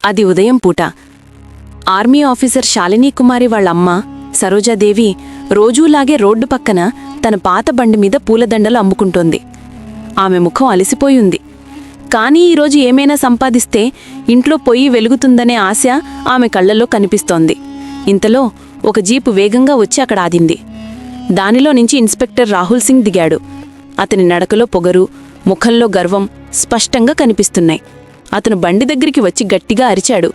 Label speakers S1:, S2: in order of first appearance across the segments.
S1: అది ఉదయం పూట. ఆర్మీ ఆఫీసర్ శాలినీ కుమారి వాళ్ళమ్మ సరోజాదేవి రోజూలాగే రోడ్డు పక్కన తన పాత బండి మీద పూలదండలు అమ్ముకుంటోంది. ఆమె ముఖం అలసిపోయింది. కానీ ఈరోజు ఏమైనా సంపాదిస్తే ఇంట్లో పొయ్యి వెలుగుతుందనే ఆశ ఆమె కళ్లలో కనిపిస్తోంది. ఇంతలో ఒక జీపు వేగంగా వచ్చి అక్కడ ఆగింది. దానిలో నుంచి ఇన్స్పెక్టర్ రాహుల్ సింగ్ దిగాడు. అతని నడకలో పొగరు, ముఖంలో గర్వం స్పష్టంగా కనిపిస్తున్నాయి. అతను బండి దగ్గరికి వచ్చి గట్టిగా అరిచాడు.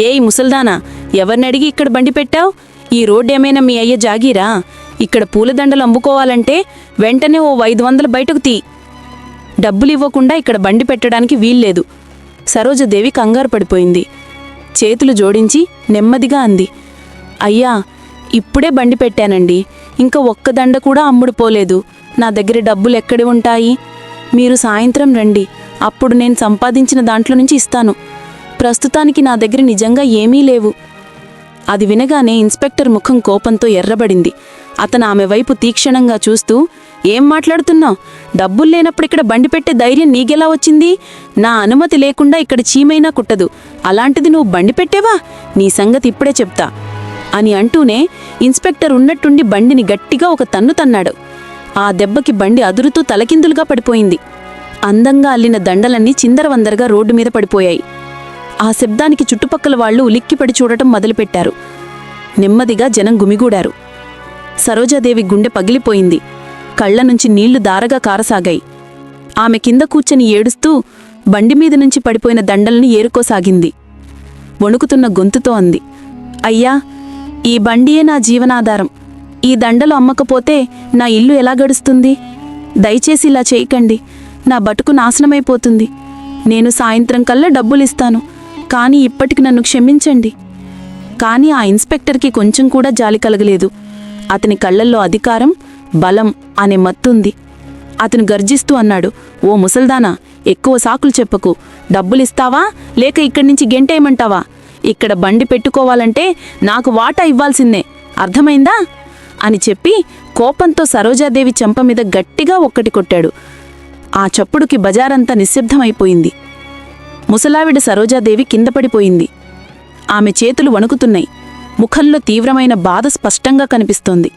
S1: ఏయ్ ముసల్దానా, ఎవరినడిగి ఇక్కడ బండి పెట్టావు? ఈ రోడ్డేమైనా మీ అయ్య జాగీరా? ఇక్కడ పూలదండలు అమ్ముకోవాలంటే వెంటనే ఓ 500 బయటకు తీ. డబ్బులివ్వకుండా ఇక్కడ బండి పెట్టడానికి వీల్లేదు. సరోజాదేవి కంగారు పడిపోయింది. చేతులు జోడించి నెమ్మదిగా అంది, అయ్యా, ఇప్పుడే బండి పెట్టానండి. ఇంకా ఒక్క దండ కూడా అమ్ముడుపోలేదు. నా దగ్గర డబ్బులు ఎక్కడి ఉంటాయి? మీరు సాయంత్రం రండి, అప్పుడు నేను సంపాదించిన దాంట్లో నుంచి ఇస్తాను. ప్రస్తుతానికి నా దగ్గర నిజంగా ఏమీ లేవు. అది వినగానే ఇన్స్పెక్టర్ ముఖం కోపంతో ఎర్రబడింది. అతను ఆమె వైపు తీక్షణంగా చూస్తూ, ఏం మాట్లాడుతున్నావు? డబ్బుల్లేనప్పుడు ఇక్కడ బండి పెట్టే ధైర్యం నీకెలా వచ్చింది? నా అనుమతి లేకుండా ఇక్కడ చీమైనా కుట్టదు. అలాంటిది నువ్వు బండి పెట్టేవా? నీ సంగతి ఇప్పుడే చెప్తా అని అంటూనే ఇన్స్పెక్టర్ ఉన్నట్టుండి బండిని గట్టిగా ఒక తన్ను తన్నాడు. ఆ దెబ్బకి బండి అదురుతూ తలకిందులుగా పడిపోయింది. అందంగా అల్లిన దండలన్నీ చిందరవందరగా రోడ్డు మీద పడిపోయాయి. ఆ శబ్దానికి చుట్టుపక్కల వాళ్లు ఉలిక్కిపడి చూడటం మొదలుపెట్టారు. నెమ్మదిగా జనం గుమిగూడారు. సరోజాదేవి గుండె పగిలిపోయింది. కళ్ల నుంచి నీళ్లు దారగా కారసాగాయి. ఆమె కింద కూర్చొని ఏడుస్తూ బండిమీద నుంచి పడిపోయిన దండల్ని ఏరుకోసాగింది. వణుకుతున్న గొంతుతో అంది, అయ్యా, ఈ బండియే నా జీవనాధారం. ఈ దండలు అమ్మకపోతే నా ఇల్లు ఎలా గడుస్తుంది? దయచేసి ఇలా చేయకండి. నా బతుకు నాశనమైపోతుంది. నేను సాయంత్రం కల్లా డబ్బులిస్తాను, కానీ ఇప్పటికి నన్ను క్షమించండి. కానీ ఆ ఇన్స్పెక్టర్కి కొంచెం కూడా జాలి కలగలేదు. అతని కళ్లల్లో అధికారం, బలం అనే మత్తుంది. అతను గర్జిస్తూ అన్నాడు, ఓ ముసల్దానా, ఎక్కువ సాకులు చెప్పకు. డబ్బులిస్తావా లేక ఇక్కడి నుంచి గెంటేయమంటావా? ఇక్కడ బండి పెట్టుకోవాలంటే నాకు వాటా ఇవ్వాల్సిందే, అర్థమైందా? అని చెప్పి కోపంతో సరోజాదేవి చెంప మీద గట్టిగా ఒక్కటి కొట్టాడు. ఆ చప్పుడుకి బజారంతా నిశ్శబ్దమైపోయింది. ముసలావిడ సరోజాదేవి కిందపడిపోయింది. ఆమె చేతులు వణుకుతున్నాయి. ముఖంలో తీవ్రమైన బాధ స్పష్టంగా కనిపిస్తోంది.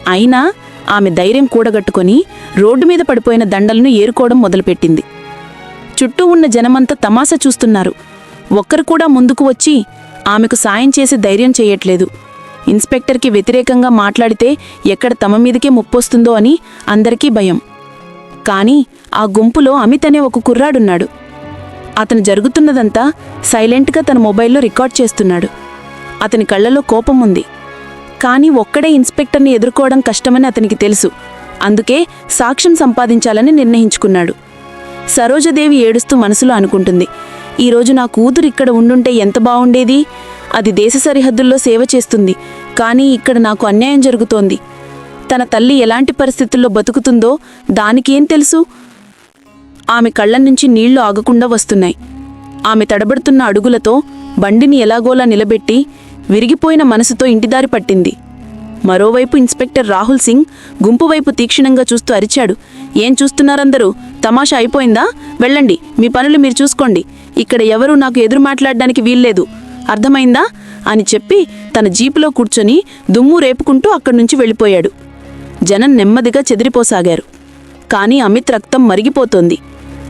S1: అయినా ఆమె ధైర్యం కూడగట్టుకొని రోడ్డు మీద పడిపోయిన దండలను ఏరుకోవడం మొదలుపెట్టింది. చుట్టూ ఉన్న జనమంతా తమాషా చూస్తున్నారు. ఒక్కరు కూడా ముందుకు వచ్చి ఆమెకు సాయం చేసే ధైర్యం చేయట్లేదు. ఇన్స్పెక్టర్కి వ్యతిరేకంగా మాట్లాడితే ఎక్కడ తమ మీదకే ముప్పొస్తుందో అని అందరికీ భయం. కానీ ఆ గుంపులో అమిత్ అనే ఒక కుర్రాడున్నాడు. అతను జరుగుతున్నదంతా సైలెంట్గా తన మొబైల్లో రికార్డ్ చేస్తున్నాడు. అతని కళ్లలో కోపం ఉంది. కానీ ఒక్కడే ఇన్స్పెక్టర్ని ఎదుర్కోవడం కష్టమని అతనికి తెలుసు. అందుకే సాక్ష్యం సంపాదించాలని నిర్ణయించుకున్నాడు. సరోజాదేవి ఏడుస్తూ మనసులో అనుకుంటుంది, ఈరోజు నా కూతురు ఇక్కడ ఉండుంటే ఎంత బావుండేది. అది దేశ సరిహద్దుల్లో సేవ చేస్తుంది. కానీ ఇక్కడ నాకు అన్యాయం జరుగుతోంది. తన తల్లి ఎలాంటి పరిస్థితుల్లో బతుకుతుందో దానికేం తెలుసు? ఆమె కళ్ల నుంచి నీళ్లు ఆగకుండా వస్తున్నాయి. ఆమె తడబడుతున్న అడుగులతో బండిని ఎలాగోలా నిలబెట్టి విరిగిపోయిన మనసుతో ఇంటిదారి పట్టింది. మరోవైపు ఇన్స్పెక్టర్ రాహుల్ సింగ్ గుంపువైపు తీక్షణంగా చూస్తూ అరిచాడు, ఏం చూస్తున్నారందరూ? తమాషా అయిపోయిందా? వెళ్ళండి, మీ పనులు మీరు చూసుకోండి. ఇక్కడ ఎవరూ నాకు ఎదురు మాట్లాడడానికి వీల్లేదు, అర్థమైందా? అని చెప్పి తన జీపులో కూర్చొని దుమ్ము రేపుకుంటూ అక్కడ్నుంచి వెళ్ళిపోయాడు. జనం నెమ్మదిగా చెదిరిపోసాగారు. కానీ అమిత్ రక్తం మరిగిపోతోంది.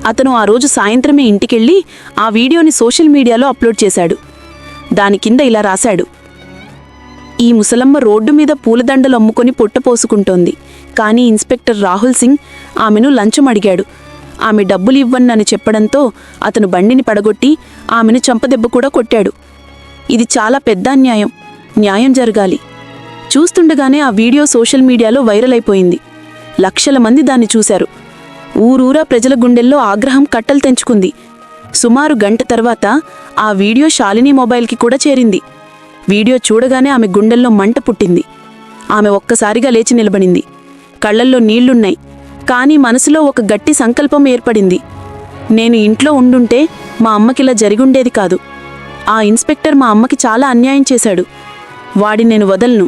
S1: అతను ఆ రోజు సాయంత్రమే ఇంటికెళ్ళి ఆ వీడియోని సోషల్ మీడియాలో అప్లోడ్ చేశాడు. దాని కింద ఇలా రాశాడు, ఈ ముసలమ్మ రోడ్డు మీద పూలదండలు అమ్ముకొని పొట్టపోసుకుంటోంది. కానీ ఇన్స్పెక్టర్ రాహుల్ సింగ్ ఆమెను లంచం అడిగాడు. ఆమె డబ్బులు ఇవ్వన్నని చెప్పడంతో అతను బండిని పడగొట్టి ఆమెను చంపదెబ్బ కూడా కొట్టాడు. ఇది చాలా పెద్ద అన్యాయం. న్యాయం జరగాలి. చూస్తుండగానే ఆ వీడియో సోషల్ మీడియాలో వైరల్ అయిపోయింది. లక్షల మంది దాన్ని చూశారు. ఊరూరా ప్రజల గుండెల్లో ఆగ్రహం కట్టలు తెంచుకుంది. సుమారు గంట తర్వాత ఆ వీడియో శాలిని మొబైల్కి కూడా చేరింది. వీడియో చూడగానే ఆమె గుండెల్లో మంట పుట్టింది. ఆమె ఒక్కసారిగా లేచి నిలబడింది. కళ్లల్లో నీళ్లున్నాయి. కానీ మనసులో ఒక గట్టి సంకల్పం ఏర్పడింది. నేను ఇంట్లో ఉండుంటే మా అమ్మకిలా జరిగుండేది కాదు. ఆ ఇన్స్పెక్టర్ మా అమ్మకి చాలా అన్యాయం చేశాడు. వాడి నేను వదలను.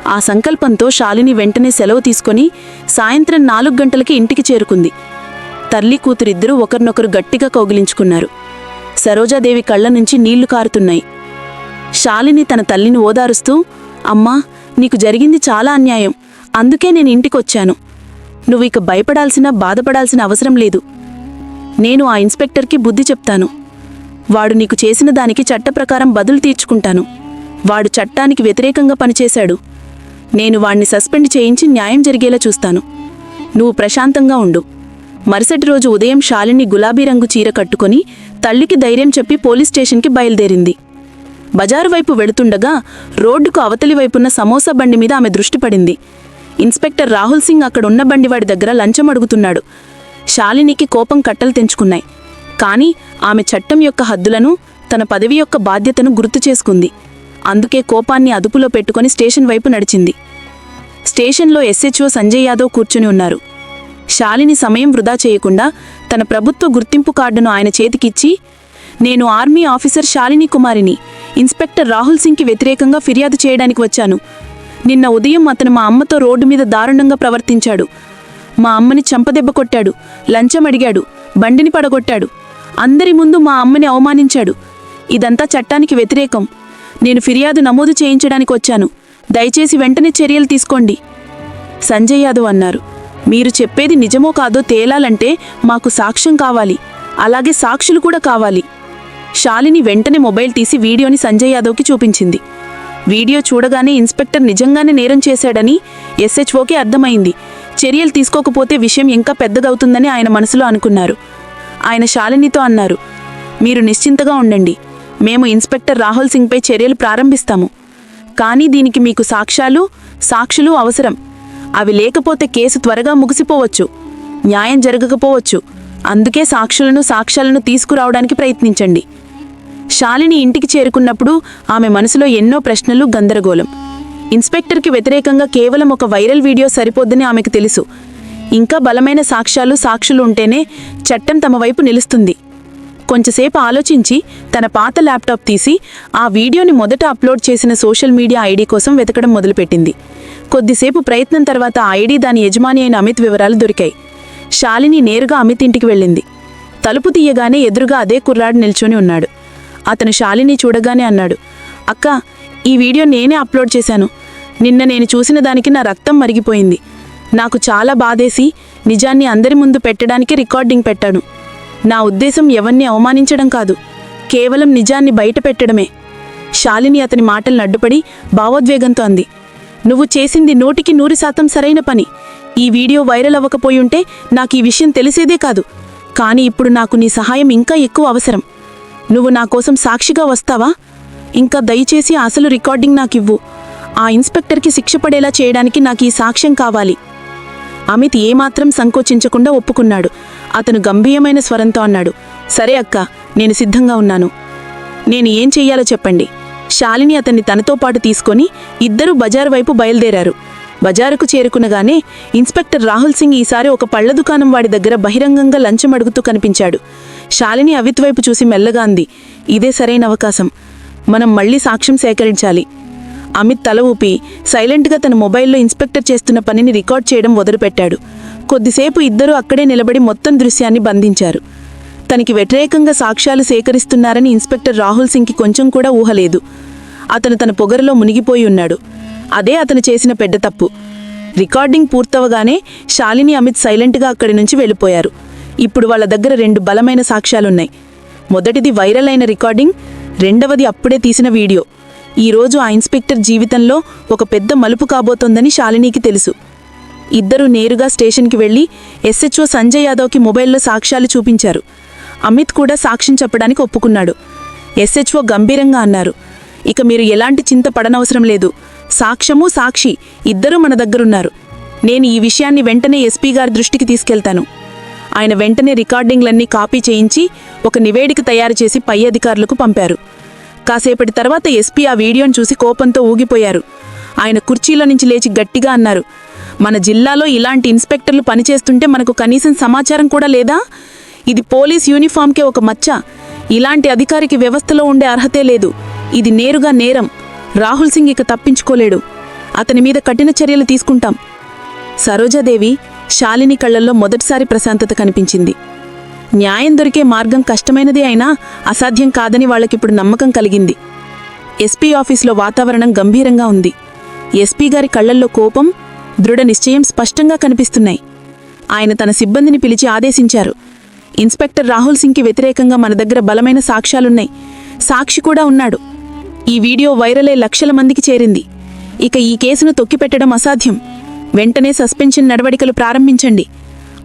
S1: ఆ సంకల్పంతో శాలిని వెంటనే సెలవు తీసుకొని సాయంత్రం 4 గంటలకి ఇంటికి చేరుకుంది. తల్లి కూతురిద్దరూ ఒకరినొకరు గట్టిగా కౌగిలించుకున్నారు. సరోజాదేవి కళ్ళ నుంచి నీళ్లు కారుతున్నాయి. శాలిని తన తల్లిని ఓదారుస్తూ, అమ్మా, నీకు జరిగింది చాలా అన్యాయం. అందుకే నేను ఇంటికొచ్చాను. నువ్వు ఇక భయపడాల్సిన బాధపడాల్సిన అవసరం లేదు. నేను ఆ ఇన్స్పెక్టర్కి బుద్ధి చెప్తాను. వాడు నీకు చేసిన దానికి చట్టప్రకారం బదులు తీర్చుకుంటాను. వాడు చట్టానికి వ్యతిరేకంగా పనిచేశాడు. నేను వాణ్ణి సస్పెండ్ చేయించి న్యాయం జరిగేలా చూస్తాను. నువ్వు ప్రశాంతంగా ఉండు. మరుసటి రోజు ఉదయం శాలిని గులాబీ రంగు చీర కట్టుకొని తల్లికి ధైర్యం చెప్పి పోలీస్ స్టేషన్కి బయలుదేరింది. బజారు వైపు వెళుతుండగా రోడ్డుకు అవతలి వైపున్న సమోసా బండి మీద ఆమె దృష్టి పడింది. ఇన్స్పెక్టర్ రాహుల్ సింగ్ అక్కడున్న బండివాడి దగ్గర లంచం అడుగుతున్నాడు. శాలినికి కోపం కట్టలు తెంచుకున్నాయి. కానీ ఆమె చట్టం యొక్క హద్దులను, తన పదవి యొక్క బాధ్యతను గుర్తు చేసుకుంది. అందుకే కోపాన్ని అదుపులో పెట్టుకుని స్టేషన్ వైపు నడిచింది. స్టేషన్లో SHO సంజయ్ యాదవ్ కూర్చుని ఉన్నారు. శాలిని సమయం వృధా చేయకుండా తన ప్రభుత్వ గుర్తింపు కార్డును ఆయన చేతికిచ్చి, నేను ఆర్మీ ఆఫీసర్ శాలిని కుమారిని, ఇన్స్పెక్టర్ రాహుల్ సింగ్కి వ్యతిరేకంగా ఫిర్యాదు చేయడానికి వచ్చాను. నిన్న ఉదయం అతను మా అమ్మతో రోడ్డు మీద దారుణంగా ప్రవర్తించాడు. మా అమ్మని చంపదెబ్బ కొట్టాడు, లంచం అడిగాడు, బండిని పడగొట్టాడు. అందరి ముందు మా అమ్మని అవమానించాడు. ఇదంతా చట్టానికి వ్యతిరేకం. నేను ఫిర్యాదు నమోదు చేయించడానికి వచ్చాను. దయచేసి వెంటనే చర్యలు తీసుకోండి. సంజయ్ యాదవ్ అన్నారు. మీరు చెప్పేది నిజమో కాదో తేలాలంటే మాకు సాక్ష్యం కావాలి. అలాగే సాక్షులు కూడా కావాలి. శాలిని వెంటనే మొబైల్ తీసి వీడియోని సంజయ్ యాదవ్కి చూపించింది. వీడియో చూడగానే ఇన్స్పెక్టర్ నిజంగానే నేరం చేశాడని SHOకి అర్థమైంది. చర్యలు తీసుకోకపోతే విషయం ఇంకా పెద్దగవుతుందని ఆయన మనసులో అనుకున్నారు. ఆయన శాలినితో అన్నారు, మీరు నిశ్చింతగా ఉండండి. మేము ఇన్స్పెక్టర్ రాహుల్ సింగ్పై చర్యలు ప్రారంభిస్తాము. కానీ దీనికి మీకు సాక్షులు అవసరం. అవి లేకపోతే కేసు త్వరగా ముగిసిపోవచ్చు, న్యాయం జరగకపోవచ్చు. అందుకే సాక్ష్యాలను తీసుకురావడానికి ప్రయత్నించండి. శాలిని ఇంటికి చేరుకున్నప్పుడు ఆమె మనసులో ఎన్నో ప్రశ్నలు, గందరగోళం. ఇన్స్పెక్టర్కి వ్యతిరేకంగా కేవలం ఒక వైరల్ వీడియో సరిపోద్దని ఆమెకు తెలుసు. ఇంకా బలమైన సాక్షులు ఉంటేనే చట్టం తమ వైపు నిలుస్తుంది. కొంచెంసేపు ఆలోచించి తన పాత ల్యాప్టాప్ తీసి ఆ వీడియోని మొదట అప్లోడ్ చేసిన సోషల్ మీడియా ఐడి కోసం వెతకడం మొదలుపెట్టింది. కొద్దిసేపు ప్రయత్నం తర్వాత ఆ ఐడి దాని యజమాని అయిన అమిత్ వివరాలు దొరికాయి. శాలిని నేరుగా అమిత్ ఇంటికి వెళ్ళింది. తలుపు తీయగానే ఎదురుగా అదే కుర్రాడు నిల్చొని ఉన్నాడు. అతను శాలిని చూడగానే అన్నాడు, అక్క, ఈ వీడియో నేనే అప్లోడ్ చేశాను. నిన్న నేను చూసిన దానికి నా రక్తం మరిగిపోయింది. నాకు చాలా బాధేసి నిజాన్ని అందరి ముందు పెట్టడానికి రికార్డింగ్ పెట్టాను. నా ఉద్దేశం ఎవరిని అవమానించడం కాదు, కేవలం నిజాన్ని బయట పెట్టడమే. శాలిని అతని మాటలను అడ్డుపడి భావోద్వేగంతో అంది, నువ్వు చేసింది 100% సరైన పని. ఈ వీడియో వైరల్ అవ్వకపోయుంటే నాకు ఈ విషయం తెలిసేదే కాదు. కానీ ఇప్పుడు నాకు నీ సహాయం ఇంకా ఎక్కువ అవసరం. నువ్వు నా కోసం సాక్షిగా వస్తావా? ఇంకా దయచేసి అసలు రికార్డింగ్ నాకివ్వు. ఆ ఇన్స్పెక్టర్కి శిక్ష పడేలా చేయడానికి నాకు ఈ సాక్ష్యం కావాలి. అమిత్ ఏమాత్రం సంకోచించకుండా ఒప్పుకున్నాడు. అతను గంభీరమైన స్వరంతో అన్నాడు, సరే అక్క, నేను సిద్ధంగా ఉన్నాను. నేను ఏం చెయ్యాలో చెప్పండి. శాలిని అతన్ని తనతో పాటు తీసుకొని ఇద్దరూ బజారు వైపు బయలుదేరారు. బజారుకు చేరుకునగానే ఇన్స్పెక్టర్ రాహుల్ సింగ్ ఈసారి ఒక పళ్ల దుకాణం వాడి దగ్గర బహిరంగంగా లంచం అడుగుతూ కనిపించాడు. శాలిని అమిత్ వైపు చూసి మెల్లగా అంది, ఇదే సరైన అవకాశం. మనం మళ్లీ సాక్ష్యం సేకరించాలి. అమిత్ తల ఊపి సైలెంట్గా తన మొబైల్లో ఇన్స్పెక్టర్ చేస్తున్న పనిని రికార్డ్ చేయడం మొదలుపెట్టాడు. కొద్దిసేపు ఇద్దరూ అక్కడే నిలబడి మొత్తం దృశ్యాన్ని బంధించారు. తనకి వ్యతిరేకంగా సాక్ష్యాలు సేకరిస్తున్నారని ఇన్స్పెక్టర్ రాహుల్ సింగ్కి కొంచెం కూడా ఊహలేదు. అతను తన పొగరులో మునిగిపోయి ఉన్నాడు. అదే అతను చేసిన పెద్ద తప్పు. రికార్డింగ్ పూర్తవగానే శాలిని, అమిత్ సైలెంట్గా అక్కడి నుంచి వెళ్ళిపోయారు. ఇప్పుడు వాళ్ళ దగ్గర 2 బలమైన సాక్ష్యాలున్నాయి. మొదటిది వైరల్ అయిన రికార్డింగ్, రెండవది అప్పుడే తీసిన వీడియో. ఈరోజు ఆ ఇన్స్పెక్టర్ జీవితంలో ఒక పెద్ద మలుపు కాబోతోందని శాలినికి తెలుసు. ఇద్దరూ నేరుగా స్టేషన్కి వెళ్లి SHO సంజయ్ యాదవ్కి మొబైల్లో సాక్ష్యాలు చూపించారు. అమిత్ కూడా సాక్ష్యం చెప్పడానికి ఒప్పుకున్నాడు. SHO గంభీరంగా అన్నారు, ఇక మీరు ఎలాంటి చింత పడనవసరం లేదు. సాక్ష్యము, సాక్షి ఇద్దరూ మన దగ్గరున్నారు. నేను ఈ విషయాన్ని వెంటనే SP గారి దృష్టికి తీసుకెళ్తాను. ఆయన వెంటనే రికార్డింగ్లన్నీ కాపీ చేయించి ఒక నివేదిక తయారు చేసి పై అధికారులకు పంపారు. కాసేపటి తర్వాత SP ఆ వీడియోను చూసి కోపంతో ఊగిపోయారు. ఆయన కుర్చీలో నుంచి లేచి గట్టిగా అన్నారు, మన జిల్లాలో ఇలాంటి ఇన్స్పెక్టర్లు పనిచేస్తుంటే మనకు కనీసం సమాచారం కూడా లేదా? ఇది పోలీస్ యూనిఫామ్కే ఒక మచ్చ. ఇలాంటి అధికారికి వ్యవస్థలో ఉండే అర్హతే లేదు. ఇది నేరుగా నేరం. రాహుల్ సింగ్ ఇక తప్పించుకోలేడు. అతని మీద కఠిన చర్యలు తీసుకుంటాం. సరోజాదేవి, శాలిని కళ్లల్లో మొదటిసారి ప్రశాంతత కనిపించింది.
S2: న్యాయం దొరికే మార్గం కష్టమైనదే అయినా అసాధ్యం కాదని వాళ్ళకిప్పుడు నమ్మకం కలిగింది. ఎస్పీ ఆఫీసులో వాతావరణం గంభీరంగా ఉంది. ఎస్పీ గారి కళ్లల్లో కోపం, దృఢ నిశ్చయం స్పష్టంగా కనిపిస్తున్నాయి. ఆయన తన సిబ్బందిని పిలిచి ఆదేశించారు. ఇన్స్పెక్టర్ రాహుల్ సింగ్కి వ్యతిరేకంగా మన దగ్గర బలమైన సాక్ష్యాలున్నాయి. సాక్షి కూడా ఉన్నాడు. ఈ వీడియో వైరలై లక్షల మందికి చేరింది. ఇక ఈ కేసును తొక్కిపెట్టడం అసాధ్యం. వెంటనే సస్పెన్షన్ నడవడికలు ప్రారంభించండి.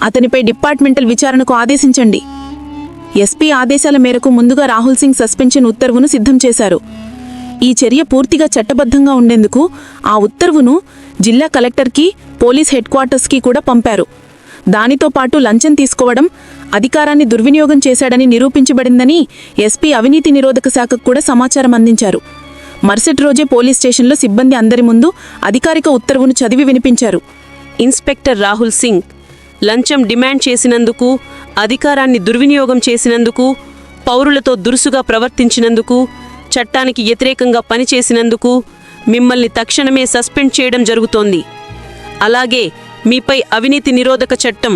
S2: అతనిపై డిపార్ట్మెంటల్ విచారణకు ఆదేశించండి. ఎస్పీ ఆదేశాల మేరకు ముందుగా రాహుల్ సింగ్ సస్పెన్షన్ ఉత్తర్వును సిద్ధం చేశారు. ఈ చర్య పూర్తిగా చట్టబద్ధంగా ఉండేందుకు ఆ ఉత్తర్వును జిల్లా కలెక్టర్కి, పోలీస్ హెడ్ క్వార్టర్స్కి కూడా పంపారు. దానితో పాటు లంచం తీసుకోవడం, అధికారాన్ని దుర్వినియోగం చేశాడని నిరూపించబడిందని ఎస్పీ అవినీతి నిరోధక శాఖకు కూడా సమాచారం అందించారు. మరుసటి రోజే పోలీస్ స్టేషన్లో సిబ్బంది అందరి ముందు అధికారిక ఉత్తర్వును చదివి వినిపించారు.
S3: ఇన్స్పెక్టర్ రాహుల్ సింగ్ లంచం డిమాండ్ చేసినందుకు, అధికారాన్ని దుర్వినియోగం చేసినందుకు, పౌరులతో దురుసుగా ప్రవర్తించినందుకు, చట్టానికి వ్యతిరేకంగా పనిచేసినందుకు మిమ్మల్ని తక్షణమే సస్పెండ్ చేయడం జరుగుతోంది. అలాగే మీపై అవినీతి నిరోధక చట్టం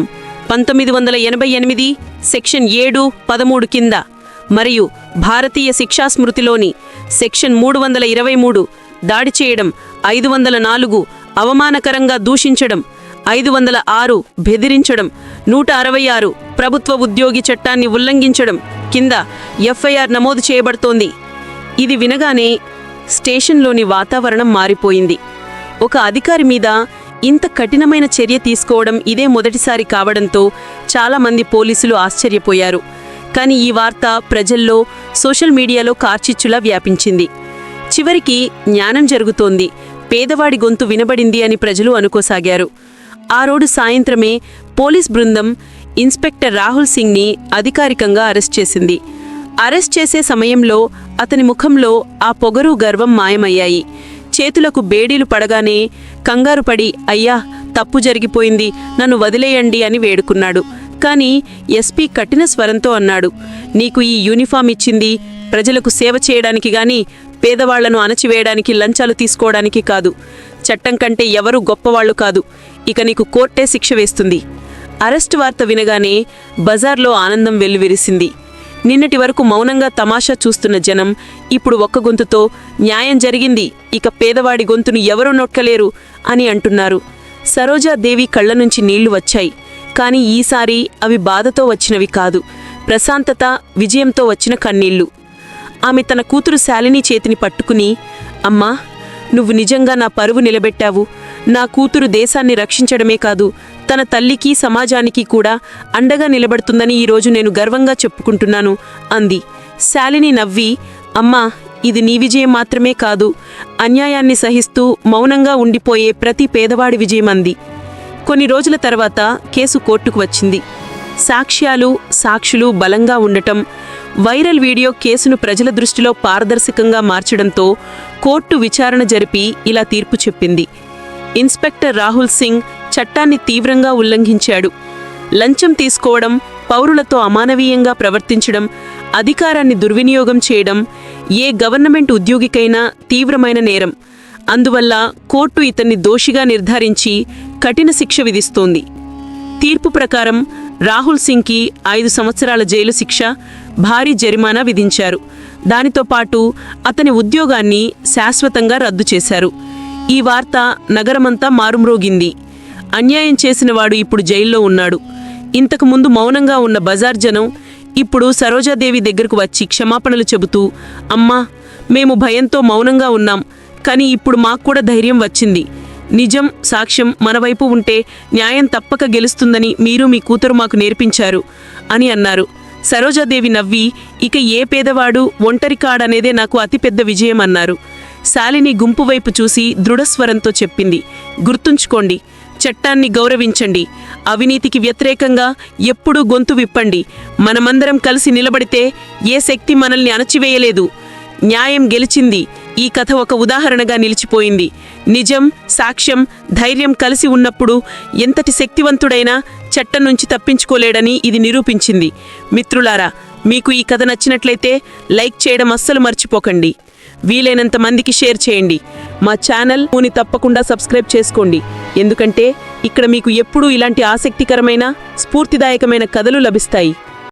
S3: 1988 సెక్షన్ 7(13) కింద మరియు భారతీయ శిక్షా స్మృతిలోని సెక్షన్ 323 దాడి చేయడం, 504 అవమానకరంగా దూషించడం, 506 బెదిరించడం, 166 ప్రభుత్వ ఉద్యోగి చట్టాన్ని ఉల్లంఘించడం కింద ఎఫ్ఐఆర్ నమోదు చేయబడుతోంది. ఇది వినగానే స్టేషన్లోని వాతావరణం మారిపోయింది. ఒక అధికారి మీద ఇంత కఠినమైన చర్య తీసుకోవడం ఇదే మొదటిసారి కావడంతో చాలామంది పోలీసులు ఆశ్చర్యపోయారు. కానీ ఈ వార్త ప్రజల్లో, సోషల్ మీడియాలో కార్చిచ్చులా వ్యాపించింది. చివరికి జ్ఞానం జరుగుతోంది, పేదవాడి గొంతు వినబడింది అని ప్రజలు అనుకోసాగారు. ఆ రోజు సాయంత్రమే పోలీస్ బృందం ఇన్స్పెక్టర్ రాహుల్ సింగ్ని అధికారికంగా అరెస్ట్ చేసింది. అరెస్ట్ చేసే సమయంలో అతని ముఖంలో ఆ పొగరు, గర్వం మాయమయ్యాయి. చేతులకు బేడీలు పడగానే కంగారుపడి, అయ్యా తప్పు జరిగిపోయింది, నన్ను వదిలేయండి అని వేడుకున్నాడు. కానీ ఎస్పీ కఠిన స్వరంతో అన్నాడు, నీకు ఈ యూనిఫామ్ ఇచ్చింది ప్రజలకు సేవ చేయడానికి గాని పేదవాళ్లను అణచివేయడానికి, లంచాలు తీసుకోవడానికి కాదు. చట్టం కంటే ఎవరూ గొప్పవాళ్లు కాదు. ఇక నీకు కోర్టే శిక్ష వేస్తుంది. అరెస్టు వార్త వినగానే బజార్లో ఆనందం వెల్లువిరిసింది. నిన్నటి వరకు మౌనంగా తమాషా చూస్తున్న జనం ఇప్పుడు ఒక్క గొంతుతో న్యాయం జరిగింది, ఇక పేదవాడి గొంతును ఎవరూ నొక్కలేరు అని అంటున్నారు. సరోజాదేవి కళ్ల నుంచి నీళ్లు వచ్చాయి. కానీ ఈసారి అవి బాధతో వచ్చినవి కాదు, ప్రశాంతత, విజయంతో వచ్చిన కన్నీళ్లు. ఆమె తన కూతురు శాలిని చేతిని పట్టుకుని, అమ్మా, నువ్వు నిజంగా నా పరువు నిలబెట్టావు. నా కూతురు దేశాన్ని రక్షించడమే కాదు, తన తల్లికి, సమాజానికి కూడా అండగా నిలబడుతుందని ఈరోజు నేను గర్వంగా చెప్పుకుంటున్నాను అంది. శాలిని నవ్వి, అమ్మా, ఇది నీ విజయం మాత్రమే కాదు, అన్యాయాన్ని సహిస్తూ మౌనంగా ఉండిపోయే ప్రతి పేదవాడి విజయం అంది. కొన్ని రోజుల తర్వాత కేసు కోర్టుకు వచ్చింది. సాక్ష్యాలు, సాక్షులు బలంగా ఉండటం, వైరల్ వీడియో కేసును ప్రజల దృష్టిలో పారదర్శకంగా మార్చడంతో కోర్టు విచారణ జరిపి ఇలా తీర్పు చెప్పింది. ఇన్స్పెక్టర్ రాహుల్ సింగ్ చట్టాన్ని తీవ్రంగా ఉల్లంఘించాడు. లంచం తీసుకోవడం, పౌరులతో అమానవీయంగా ప్రవర్తించడం, అధికారాన్ని దుర్వినియోగం చేయడం ఏ గవర్నమెంట్ ఉద్యోగికైనా తీవ్రమైన నేరం. అందువల్ల కోర్టు ఇతన్ని దోషిగా నిర్ధారించి కఠిన శిక్ష విధిస్తోంది. తీర్పు ప్రకారం రాహుల్ సింగ్కి 5 సంవత్సరాల జైలు శిక్ష, భారీ జరిమానా విధించారు. దానితో పాటు అతని ఉద్యోగాన్ని శాశ్వతంగా రద్దు చేశారు. ఈ వార్త నగరమంతా మారుమ్రోగింది. అన్యాయం చేసినవాడు ఇప్పుడు జైల్లో ఉన్నాడు. ఇంతకుముందు మౌనంగా ఉన్న బజార్ జనం ఇప్పుడు సరోజాదేవి దగ్గరకు వచ్చి క్షమాపణలు చెబుతూ, అమ్మా, మేము భయంతో మౌనంగా ఉన్నాం, కానీ ఇప్పుడు మాకు కూడా ధైర్యం వచ్చింది. నిజం, సాక్ష్యం మనవైపు ఉంటే న్యాయం తప్పక గెలుస్తుందని మీరు, మీ కూతురు మాకు నేర్పించారు అని అన్నారు. సరోజాదేవి నవ్వి, ఇక ఏ పేదవాడు ఒంటరి కాడనేదే నాకు అతిపెద్ద విజయం అన్నారు. శాలిని గుంపు వైపు చూసి దృఢస్వరంతో చెప్పింది, గుర్తుంచుకోండి, చట్టాన్ని గౌరవించండి, అవినీతికి వ్యతిరేకంగా ఎప్పుడూ గొంతు విప్పండి. మనమందరం కలిసి నిలబడితే ఏ శక్తి మనల్ని అణచివేయలేదు. న్యాయం గెలిచింది. ఈ కథ ఒక ఉదాహరణగా నిలిచిపోయింది. నిజం, సాక్ష్యం, ధైర్యం కలిసి ఉన్నప్పుడు ఎంతటి శక్తివంతుడైనా చట్టం నుంచి తప్పించుకోలేడని ఇది నిరూపించింది. మిత్రులారా, మీకు ఈ కథ నచ్చినట్లయితే లైక్ చేయడం అస్సలు మర్చిపోకండి. వీలైనంత మందికి షేర్ చేయండి. మా ఛానల్ని తప్పకుండా సబ్స్క్రైబ్ చేసుకోండి. ఎందుకంటే ఇక్కడ మీకు ఎప్పుడూ ఇలాంటి ఆసక్తికరమైన, స్ఫూర్తిదాయకమైన కథలు లభిస్తాయి.